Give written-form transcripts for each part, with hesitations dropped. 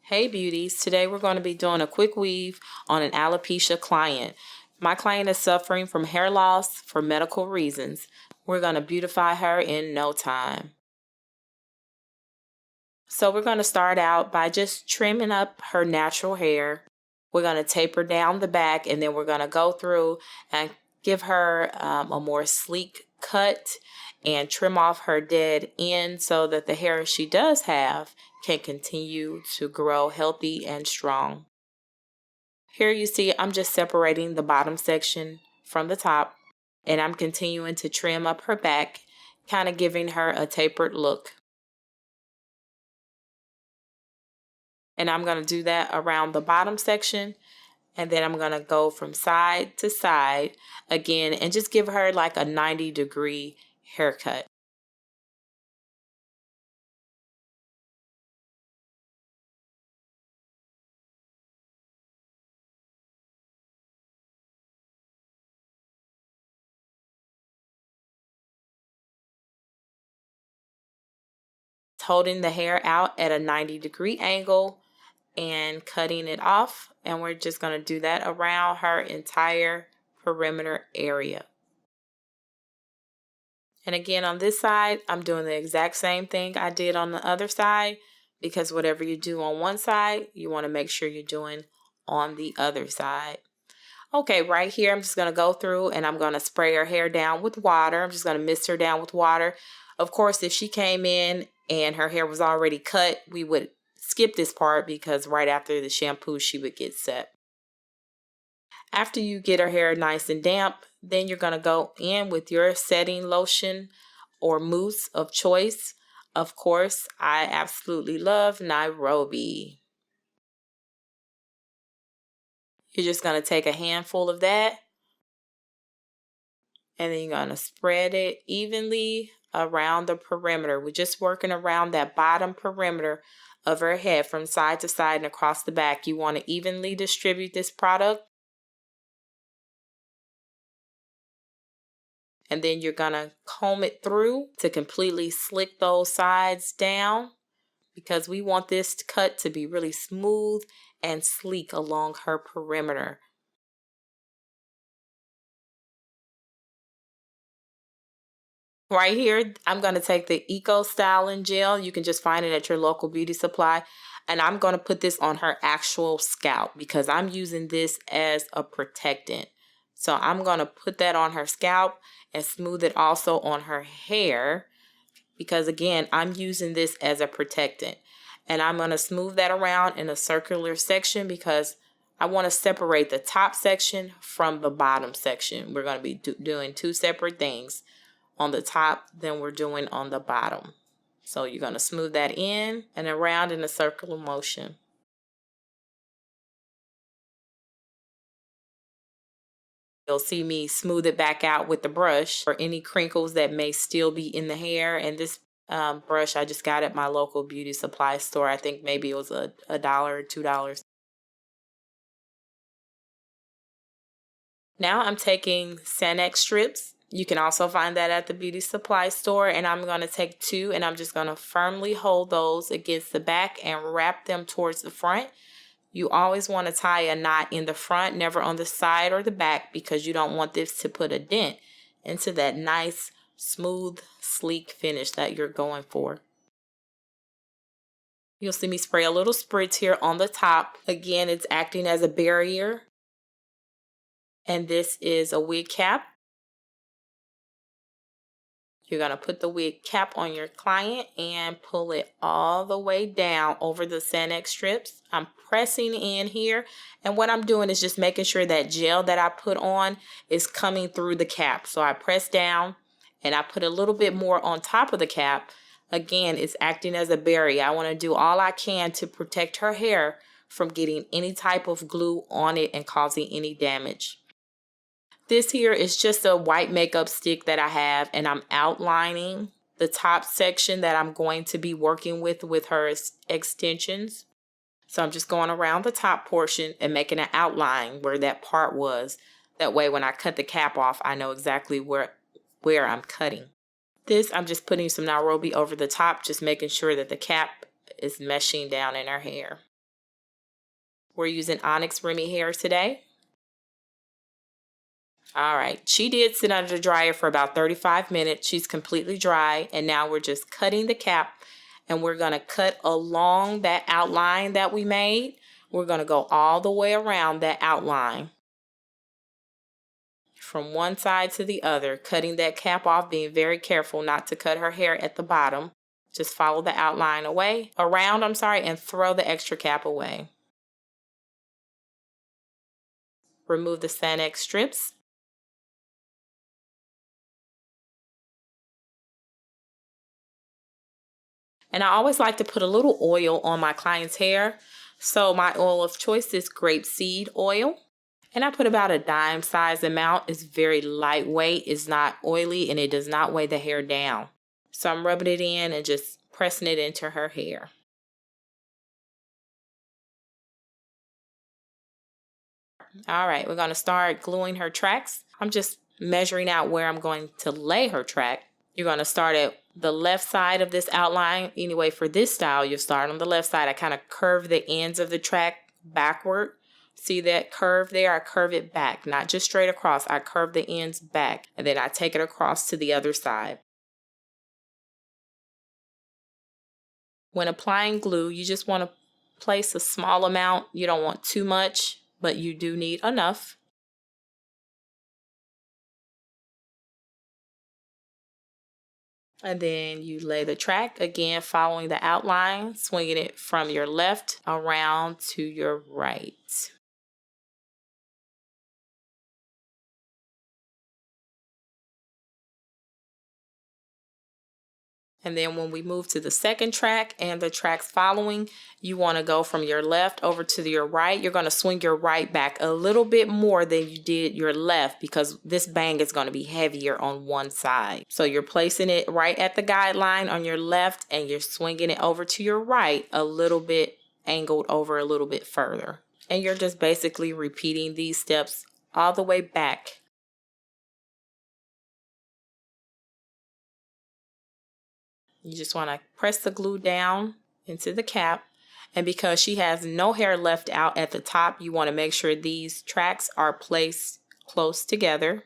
Hey beauties, today we're going to be doing a quick weave on an alopecia client. My client is suffering from hair loss for medical reasons. We're going to beautify her in no time. So we're going to start out by just trimming up her natural hair. We're going to taper down the back, and then we're going to go through and give her a more sleek cut and trim off her dead end so that the hair she does have can continue to grow healthy and strong. Here you see I'm just separating the bottom section from the top, and I'm continuing to trim up her back, kind of giving her a tapered look. And I'm going to do that around the bottom section, and then I'm going to go from side to side again and just give her like a 90-degree haircut. Holding the hair out at a 90-degree angle and cutting it off, and we're just going to do that around her entire perimeter area. And again, on this side, I'm doing the exact same thing I did on the other side, because whatever you do on one side, you want to make sure you're doing on the other side. Okay, right here, I'm just going to go through and I'm going to spray her hair down with water. I'm just going to mist her down with water. Of course, if she came in and her hair was already cut, we would skip this part because right after the shampoo, she would get set. After you get her hair nice and damp, then you're going to go in with your setting lotion or mousse of choice. Of course, I absolutely love Nairobi. You're just going to take a handful of that, and then you're going to spread it evenly around the perimeter. We're just working around that bottom perimeter of her head from side to side and across the back. You want to evenly distribute this product. And then you're going to comb it through to completely slick those sides down, because we want this cut to be really smooth and sleek along her perimeter. Right here, I'm going to take the Eco Styling Gel. You can just find it at your local beauty supply. And I'm going to put this on her actual scalp because I'm using this as a protectant. So I'm going to put that on her scalp and smooth it also on her hair, because again, I'm using this as a protectant. And I'm going to smooth that around in a circular section because I want to separate the top section from the bottom section. We're going to be doing two separate things on the top than we're doing on the bottom. So you're going to smooth that in and around in a circular motion. You'll see me smooth it back out with the brush for any crinkles that may still be in the hair. And this brush I just got at my local beauty supply store. I think maybe it was $1 or $2. Now I'm taking Sanex strips. You can also find that at the beauty supply store. And I'm going to take 2 and I'm just going to firmly hold those against the back and wrap them towards the front. You always want to tie a knot in the front, never on the side or the back, because you don't want this to put a dent into that nice, smooth, sleek finish that you're going for. You'll see me spray a little spritz here on the top. Again, it's acting as a barrier. And this is a wig cap. You're going to put the wig cap on your client and pull it all the way down over the Sanex strips. I'm pressing in here, and what I'm doing is just making sure that gel that I put on is coming through the cap. So I press down and I put a little bit more on top of the cap. Again, it's acting as a barrier. I want to do all I can to protect her hair from getting any type of glue on it and causing any damage. This here is just a white makeup stick that I have, and I'm outlining the top section that I'm going to be working with her extensions. So I'm just going around the top portion and making an outline where that part was. That way when I cut the cap off, I know exactly where I'm cutting. This, I'm just putting some Nairobi over the top, just making sure that the cap is meshing down in her hair. We're using Onyx Remy hair today. All right, she did sit under the dryer for about 35 minutes. She's completely dry, and now we're just cutting the cap, and we're gonna cut along that outline that we made. We're gonna go all the way around that outline, from one side to the other, cutting that cap off, being very careful not to cut her hair at the bottom. Just follow the outline around, and throw the extra cap away. Remove the Sanex strips. And I always like to put a little oil on my client's hair. So my oil of choice is grapeseed oil. And I put about a dime size amount. It's very lightweight, it's not oily, and it does not weigh the hair down. So I'm rubbing it in and just pressing it into her hair. All right, we're going to start gluing her tracks. I'm just measuring out where I'm going to lay her track. You're going to start at the left side of this outline. Anyway, for this style, you'll start on the left side. I kind of curve the ends of the track backward. See that curve there? I curve it back, not just straight across. I curve the ends back, and then I take it across to the other side. When applying glue, you just want to place a small amount. You don't want too much, but you do need enough. And then you lay the track, again following the outline, swinging it from your left around to your right. And then when we move to the second track and the tracks following, you want to go from your left over to your right. You're going to swing your right back a little bit more than you did your left, because this bang is going to be heavier on one side. So you're placing it right at the guideline on your left, and you're swinging it over to your right a little bit, angled over a little bit further. And you're just basically repeating these steps all the way back. You just want to press the glue down into the cap. And because she has no hair left out at the top, you want to make sure these tracks are placed close together.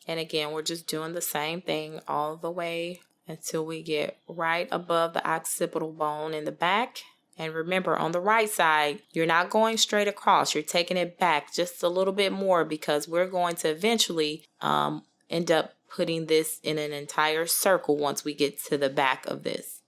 And again, we're just doing the same thing all the way until we get right above the occipital bone in the back. And remember, on the right side, you're not going straight across. You're taking it back just a little bit more, because we're going to eventually end up putting this in an entire circle once we get to the back of this.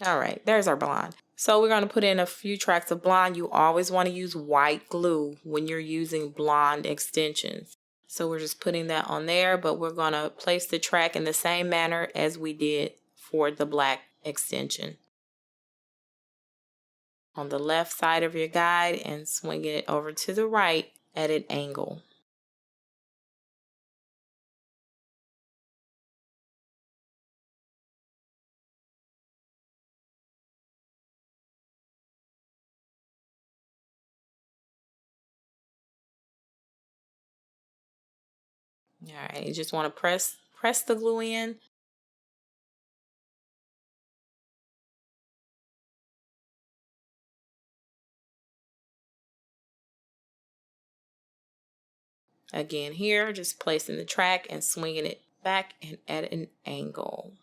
All right, there's our blonde. So we're going to put in a few tracks of blonde. You always want to use white glue when you're using blonde extensions. So we're just putting that on there, but we're going to place the track in the same manner as we did for the black extension. On the left side of your guide and swinging it over to the right at an angle. All right, you just want to press the glue in. Again here, just placing the track and swinging it back and at an angle.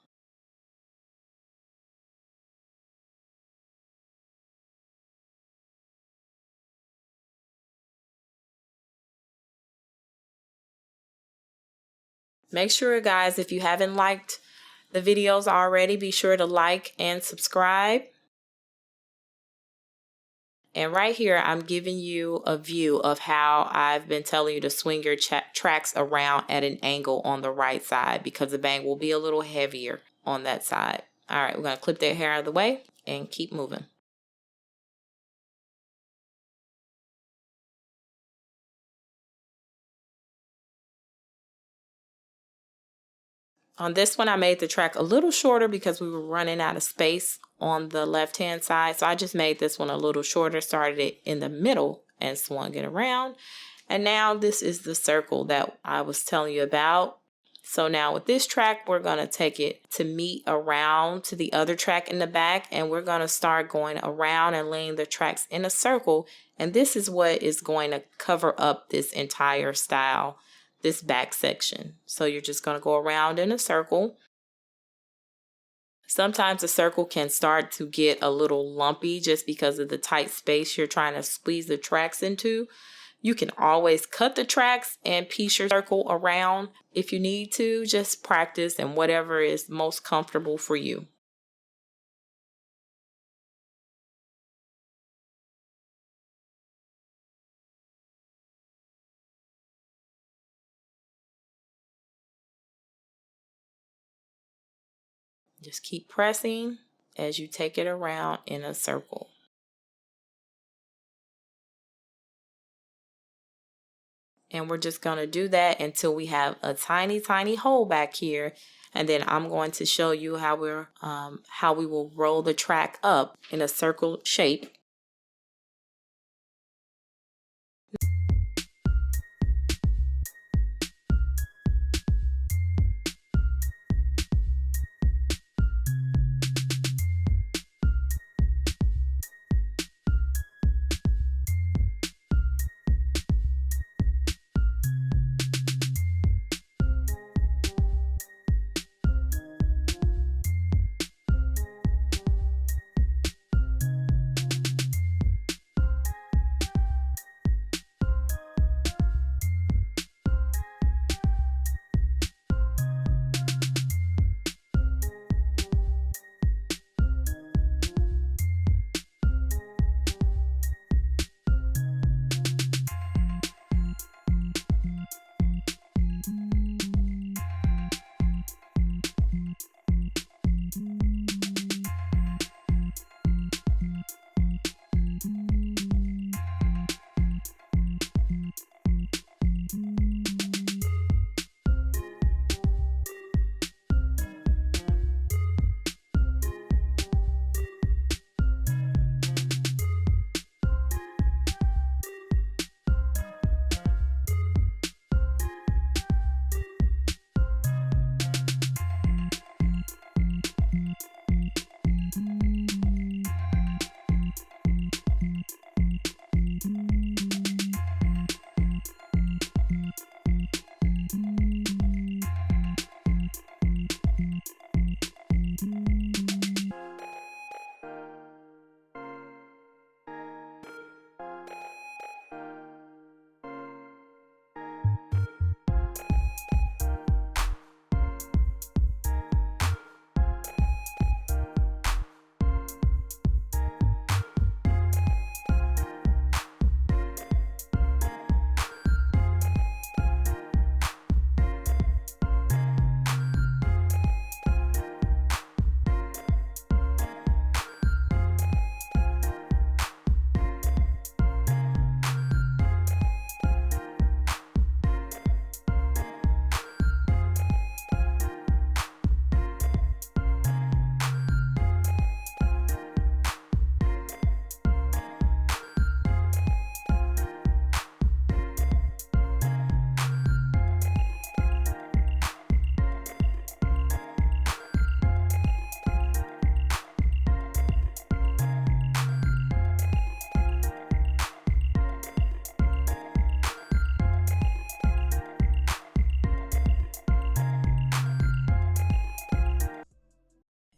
Make sure, guys, if you haven't liked the videos already, be sure to like and subscribe. And right here, I'm giving you a view of how I've been telling you to swing your tracks around at an angle on the right side, because the bang will be a little heavier on that side. All right, we're going to clip that hair out of the way and keep moving. On this one, I made the track a little shorter because we were running out of space on the left-hand side. So I just made this one a little shorter, started it in the middle and swung it around. And now this is the circle that I was telling you about. So now with this track, we're going to take it to meet around to the other track in the back. And we're going to start going around and laying the tracks in a circle. And this is what is going to cover up this entire style, this back section. So you're just going to go around in a circle. Sometimes the circle can start to get a little lumpy just because of the tight space you're trying to squeeze the tracks into. You can always cut the tracks and piece your circle around if you need to. Just practice and whatever is most comfortable for you. Just keep pressing as you take it around in a circle. And we're just going to do that until we have a tiny, tiny hole back here. And then I'm going to show you how we will roll the track up in a circle shape.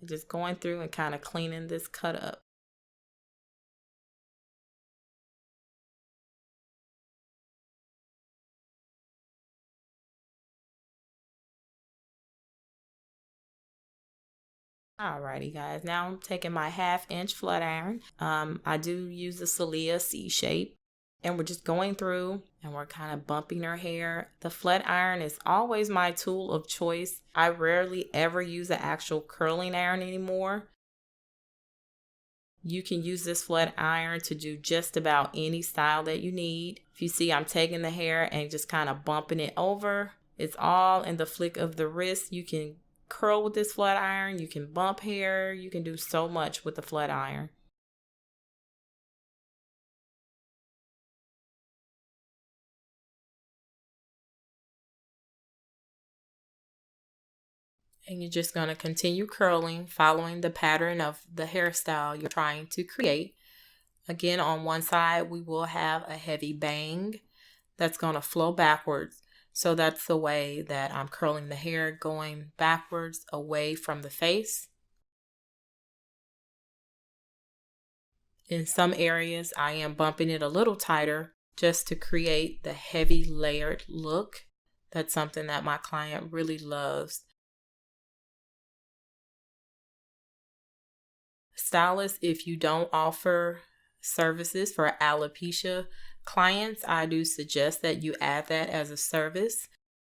Just going through and kind of cleaning this cut up. Alrighty guys, now I'm taking my 1/2 inch flat iron. I do use the Celia C shape. And we're just going through and we're kind of bumping her hair. The flat iron is always my tool of choice. I rarely ever use an actual curling iron anymore. You can use this flat iron to do just about any style that you need. If you see, I'm taking the hair and just kind of bumping it over. It's all in the flick of the wrist. You can curl with this flat iron. You can bump hair. You can do so much with the flat iron. And you're just going to continue curling, following the pattern of the hairstyle you're trying to create. Again, on one side, we will have a heavy bang that's going to flow backwards. So that's the way that I'm curling the hair, going backwards away from the face. In some areas, I am bumping it a little tighter just to create the heavy layered look. That's something that my client really loves. Stylists, if you don't offer services for alopecia clients, I do suggest that you add that as a service.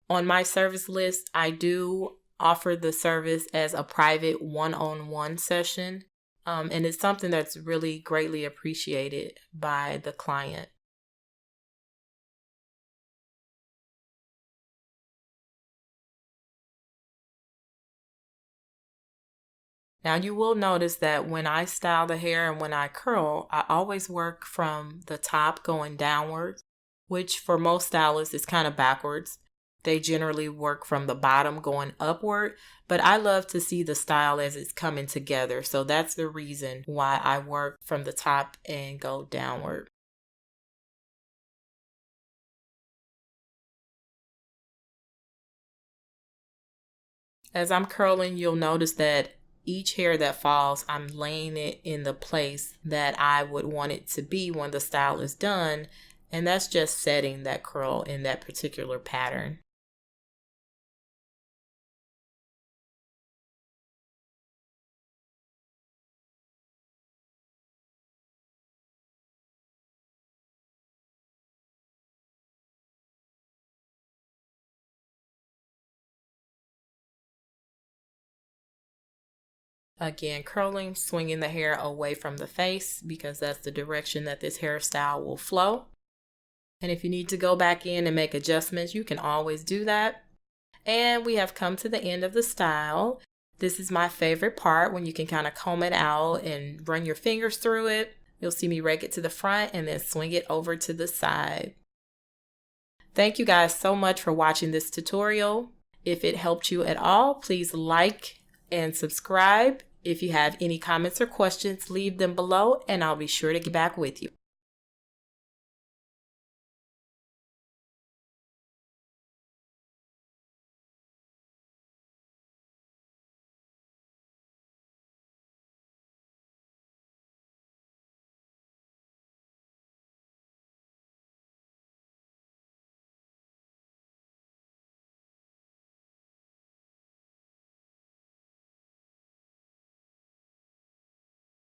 On my service list, I do offer the service as a private one-on-one session, and it's something that's really greatly appreciated by the client. Now you will notice that when I style the hair and when I curl, I always work from the top going downwards, which for most stylists is kind of backwards. They generally work from the bottom going upward, but I love to see the style as it's coming together. So that's the reason why I work from the top and go downward. As I'm curling, you'll notice that each hair that falls, I'm laying it in the place that I would want it to be when the style is done. And that's just setting that curl in that particular pattern. Again, curling, swinging the hair away from the face because that's the direction that this hairstyle will flow. And if you need to go back in and make adjustments, you can always do that. And we have come to the end of the style. This is my favorite part, when you can kind of comb it out and run your fingers through it. You'll see me rake it to the front and then swing it over to the side. Thank you guys so much for watching this tutorial. If it helped you at all, please like and subscribe. If you have any comments or questions, leave them below and I'll be sure to get back with you.